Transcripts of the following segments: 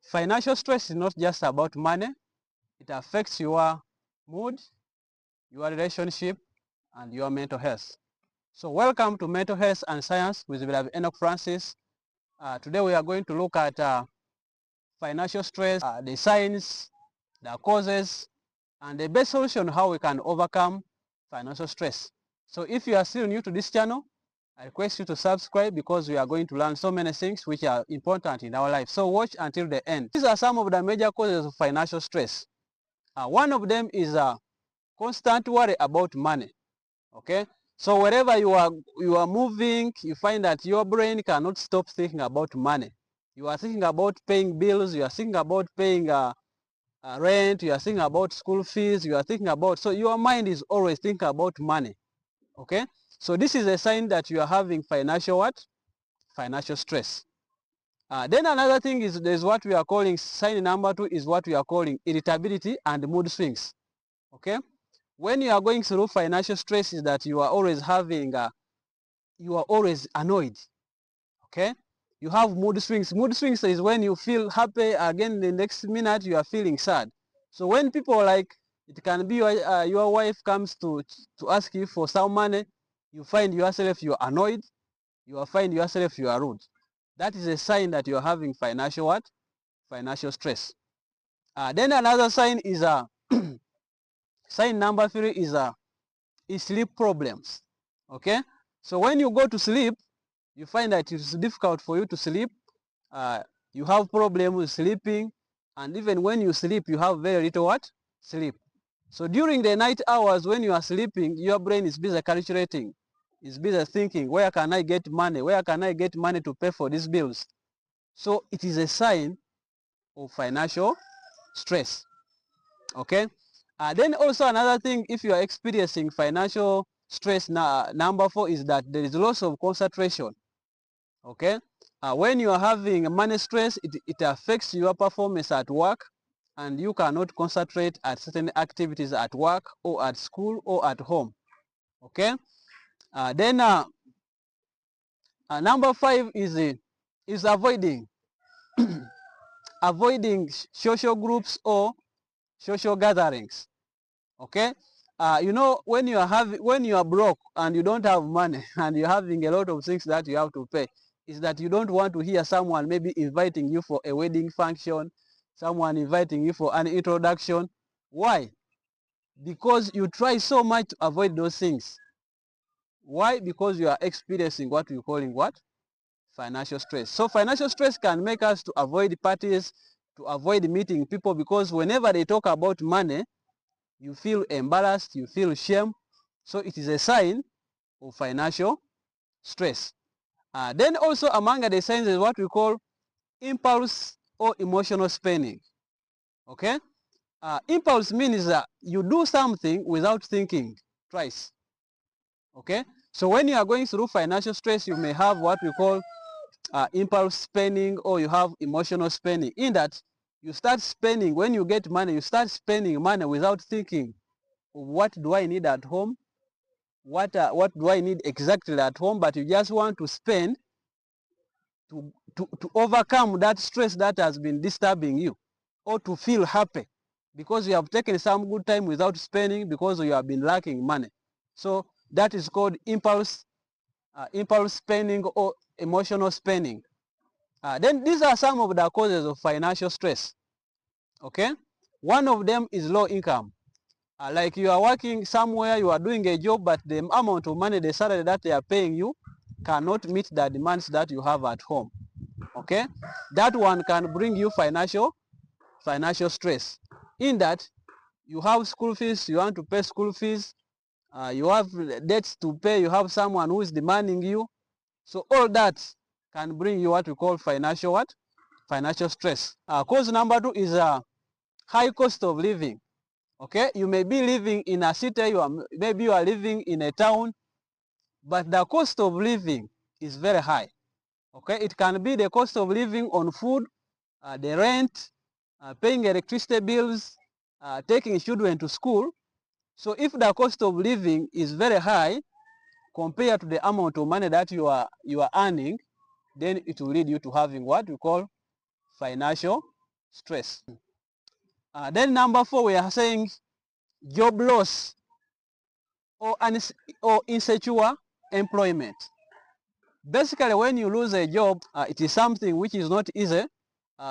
Financial stress is not just about money. It affects your mood, your relationship, and your mental health. So welcome to Mental Health and Science with Beloved Enoch Francis. Today we are going to look at financial stress, the signs, the causes, and the best solution how we can overcome financial stress. So if you are still new to this channel, I request you to subscribe because we are going to learn so many things which are important in our life. So watch until the end. These are some of the major causes of financial stress. One of them is constant worry about money. Okay, so wherever you are moving, you find that your brain cannot stop thinking about money. You are thinking about paying bills. You are thinking about paying rent. You are thinking about school fees. You are thinking about, so your mind is always thinking about money. Okay, so this is a sign that you are having financial what? Financial stress. Then another thing is there's what we are calling, sign number 2 is what we are calling irritability and mood swings. Okay, when you are going through financial stress, is that you are always having you are always annoyed. Okay, you have mood swings. Mood swings is when you feel happy, again the next minute you are feeling sad. So when people, like, it can be your wife comes to ask you for some money, you find yourself you are annoyed, you will find yourself you are rude. That is a sign that you are having financial what? Financial stress. Then another sign is sign number 3 is sleep problems. Okay, so when you go to sleep, you find that it's difficult for you to sleep. You have problems with sleeping, and even when you sleep, you have very little what? Sleep. So during the night hours when you are sleeping, your brain is busy calculating, is busy thinking, where can I get money? Where can I get money to pay for these bills? So it is a sign of financial stress. Okay. Then also another thing, if you are experiencing financial stress, number 4 is that there is loss of concentration. Okay. When you are having money stress, it affects your performance at work, and you cannot concentrate at certain activities at work or at school or at home. Okay. Then number 5 is avoiding avoiding social groups or social gatherings. Okay, you know, when you are broke and you don't have money and you're having a lot of things that you have to pay, is that you don't want to hear someone maybe inviting you for a wedding function, someone inviting you for an introduction. Why? Because you try so much to avoid those things. Why? Because you are experiencing what we're calling what? Financial stress. So financial stress can make us to avoid parties, to avoid meeting people, because whenever they talk about money, you feel embarrassed, you feel shame. So it is a sign of financial stress. Then also among the signs is what we call impulse or emotional spending. Okay, impulse means that you do something without thinking twice. Okay, so when you are going through financial stress, you may have what we call impulse spending, or you have emotional spending, in that you start spending. When you get money, you start spending money without thinking, what do I need at home, what do I need exactly at home, but you just want to spend to overcome that stress that has been disturbing you, or to feel happy because you have taken some good time without spending because you have been lacking money. So that is called impulse spending or emotional spending. Then these are some of the causes of financial stress. Okay, one of them is low income. Like you are working somewhere, you are doing a job, but the amount of money, the salary that they are paying you cannot meet the demands that you have at home. Okay, that one can bring you financial stress, in that you have school fees, you want to pay school fees, you have debts to pay, you have someone who is demanding you. So all that can bring you what we call financial what? Financial stress. Cause number 2 is a high cost of living. Okay, you may be living in a city, maybe you are living in a town, but the cost of living is very high. Okay, it can be the cost of living on food, the rent, paying electricity bills, taking children to school. So if the cost of living is very high compared to the amount of money that you are earning, then it will lead you to having what we call financial stress. Then number 4, we are saying job loss or insecure employment. Basically, when you lose a job, it is something which is not easy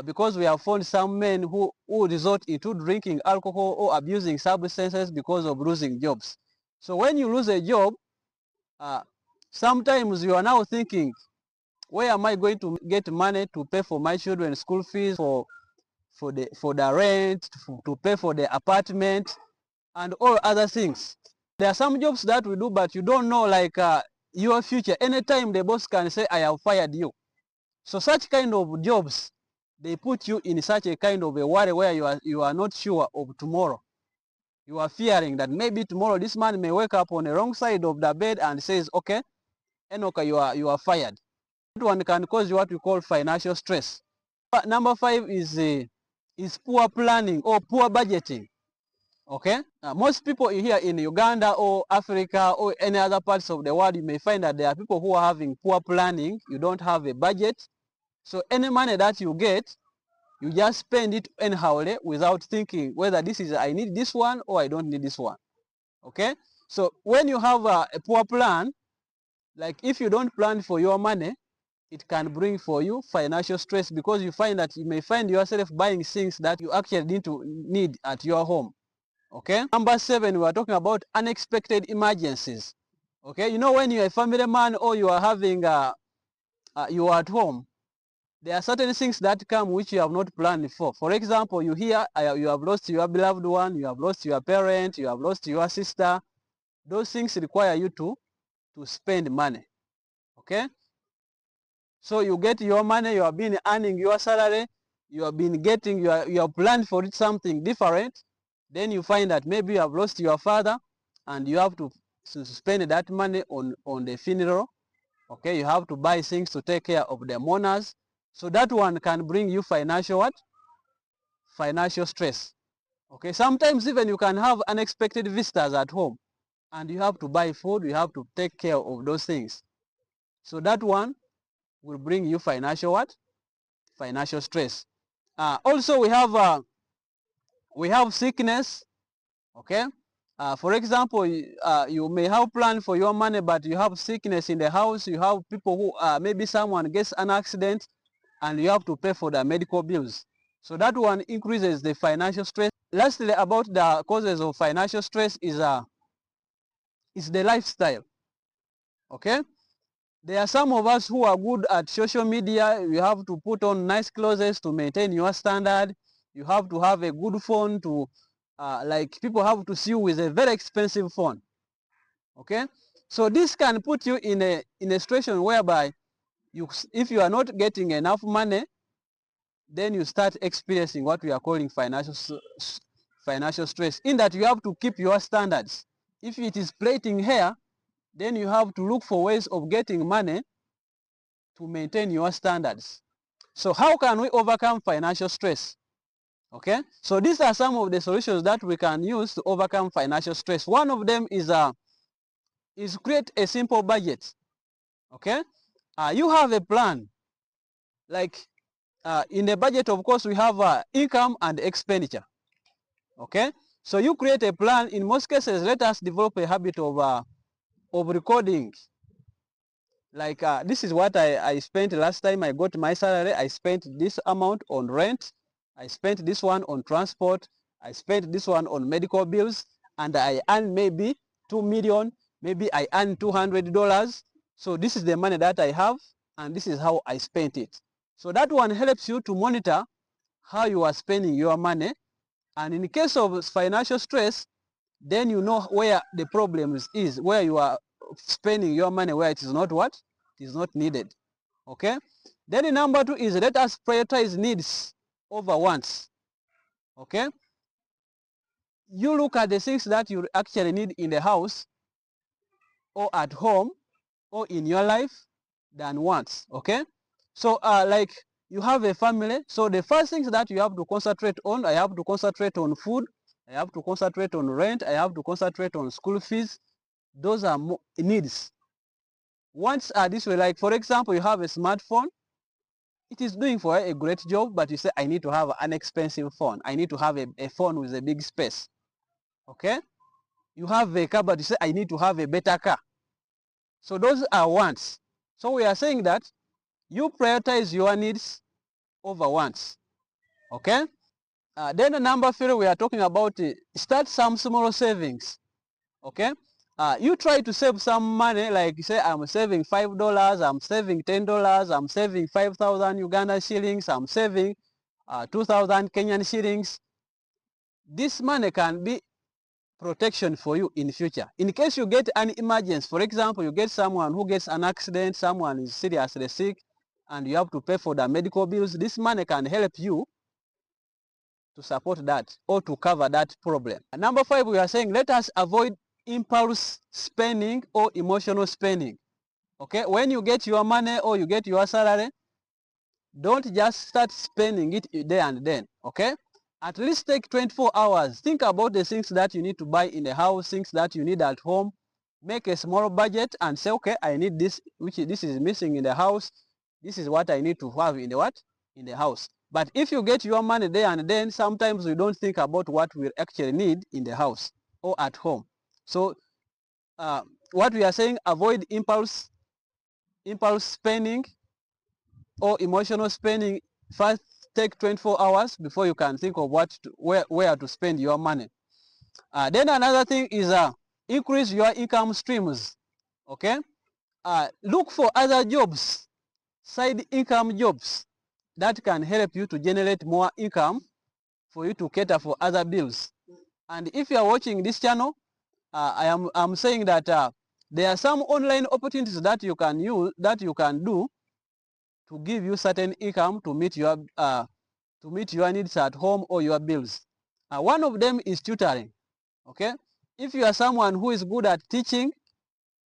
because we have found some men who resort into drinking alcohol or abusing substances because of losing jobs. So when you lose a job, sometimes you are now thinking, where am I going to get money to pay for my children's school fees, for the rent, to pay for the apartment, and all other things. There are some jobs that we do, but you don't know, like your future. Anytime the boss can say, I have fired you. So such kind of jobs, they put you in such a kind of a worry where you are not sure of tomorrow. You are fearing that maybe tomorrow this man may wake up on the wrong side of the bed and says, okay, Enoka, you are fired. That one can cause what we call financial stress. Number 5 is poor planning or poor budgeting. Okay, most people here in Uganda or Africa or any other parts of the world, you may find that there are people who are having poor planning. You don't have a budget, so any money that you get, you just spend it anyhow without thinking whether I need this one or I don't need this one. Okay, so when you have a poor plan, like if you don't plan for your money, it can bring for you financial stress because you may find yourself buying things that you actually need at your home. Okay. Number 7, we are talking about unexpected emergencies. Okay. You know, when you're a family man or you are having you are at home, there are certain things that come which you have not planned for. For example, you hear you have lost your beloved one, you have lost your parent, you have lost your sister. Those things require you to spend money. Okay. So you get your money, you have been earning your salary, you have been getting, you have planned for it something different. Then you find that maybe you have lost your father and you have to spend that money on the funeral. Okay, you have to buy things to take care of the mourners. So that one can bring you financial what? Financial stress. Okay, sometimes even you can have unexpected visitors at home and you have to buy food, you have to take care of those things. So that one will bring you financial what? Financial stress. Also, we have sickness. Okay. For example, you may have planned for your money, but you have sickness in the house. You have people who maybe someone gets an accident, and you have to pay for the medical bills. So that one increases the financial stress. Lastly, about the causes of financial stress is the lifestyle. Okay. There are some of us who are good at social media. You have to put on nice clothes to maintain your standard. You have to have a good phone to, like people have to see you with a very expensive phone. Okay, so this can put you in a situation whereby if you are not getting enough money, then you start experiencing what we are calling financial stress. In that you have to keep your standards. If it is plaiting hair, then you have to look for ways of getting money to maintain your standards. So how can we overcome financial stress? Okay, so these are some of the solutions that we can use to overcome financial stress. One of them is create a simple budget. Okay, you have a plan. Like in the budget, of course, we have income and expenditure. Okay, so you create a plan. In most cases, let us develop a habit of recording. Like this is what I spent last time I got my salary. I spent this amount on rent. I spent this one on transport. I spent this one on medical bills. And I earned maybe 2 million. Maybe I earned $200. So this is the money that I have. And this is how I spent it. So that one helps you to monitor how you are spending your money. And in case of financial stress, then you know where the problem is, where you are spending your money where it is not what? It is not needed. Okay? Then the number 2 is let us prioritize needs over wants. Okay? You look at the things that you actually need in the house or at home or in your life than wants. Okay? So like you have a family, so the first things that you have to concentrate on, I have to concentrate on food, I have to concentrate on rent, I have to concentrate on school fees. Those are needs. Wants are this way, like for example, you have a smartphone. it is doing for a great job, but you say, I need to have an expensive phone. I need to have a phone with a big space. Okay? You have a car, but you say, I need to have a better car. So those are wants. So we are saying that you prioritize your needs over wants. Okay? Then the number 3, we are talking about start some small savings. Okay? You try to save some money, like you say, I'm saving $5, I'm saving $10, I'm saving 5,000 Uganda shillings, I'm saving 2,000 Kenyan shillings. This money can be protection for you in future. In case you get an emergency, for example, you get someone who gets an accident, someone is seriously sick, and you have to pay for the medical bills, this money can help you to support that or to cover that problem. And number 5, we are saying let us avoid impulse spending or emotional spending. Okay, when you get your money or you get your salary, don't just start spending it there and then. Okay, at least take 24 hours. Think about the things that you need to buy in the house, things that you need at home. Make a small budget and say, okay, I need this, this is missing in the house. This is what I need to have in the what? In the house. But if you get your money there and then, sometimes we don't think about what we actually need in the house or at home. So what we are saying, avoid impulse spending or emotional spending. First, take 24 hours before you can think of where to spend your money. Then another thing is increase your income streams. Okay, look for other jobs, side income jobs that can help you to generate more income for you to cater for other bills. And if you are watching this channel, I'm saying that there are some online opportunities that you can use, that you can do to give you certain income to meet your needs at home or your bills. One of them is tutoring. Okay, if you are someone who is good at teaching,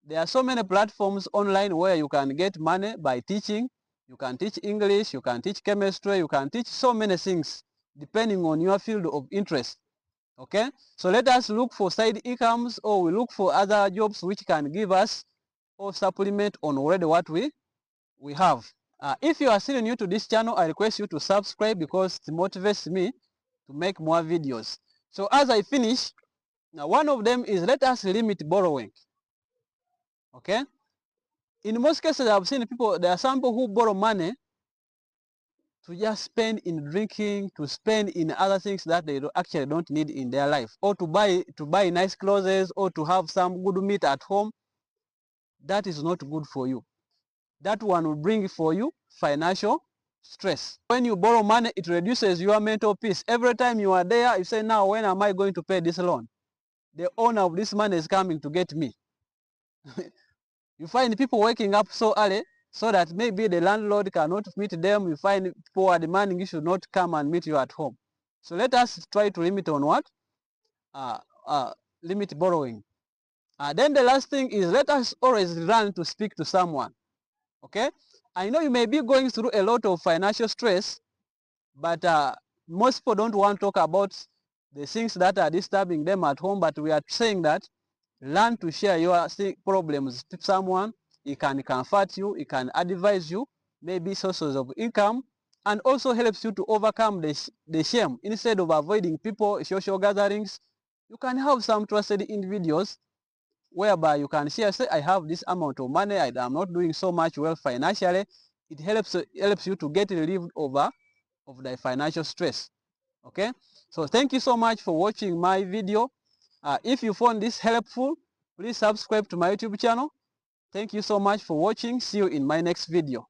there are so many platforms online where you can get money by teaching. You can teach English, you can teach chemistry, you can teach so many things depending on your field of interest. Okay, so let us look for side incomes, or we look for other jobs which can give us or supplement on already what we have. If you are still new to this channel, I request you to subscribe because it motivates me to make more videos. So as I finish, now one of them is let us limit borrowing. Okay, in most cases I've seen people, there are some people who borrow money to just spend in drinking, to spend in other things that they actually don't need in their life, or to buy nice clothes, or to have some good meat at home. That is not good for you. That one will bring for you financial stress. When you borrow money, it reduces your mental peace. Every time you are there, you say, now when am I going to pay this loan? The owner of this money is coming to get me. You find people waking up so early so that maybe the landlord cannot meet them. You find people are demanding you should not come and meet you at home. So let us try to limit on what? Limit borrowing. Then the last thing is let us always learn to speak to someone. Okay? I know you may be going through a lot of financial stress, but most people don't want to talk about the things that are disturbing them at home, but we are saying that learn to share your problems with someone. He can comfort you, he can advise you, maybe sources of income, and also helps you to overcome the shame. Instead of avoiding people, social gatherings, you can have some trusted individuals whereby you can share, say, I have this amount of money, I'm not doing so much well financially. It helps you to get relieved of the financial stress. Okay, so thank you so much for watching my video. If you found this helpful, please subscribe to my YouTube channel. Thank you so much for watching. See you in my next video.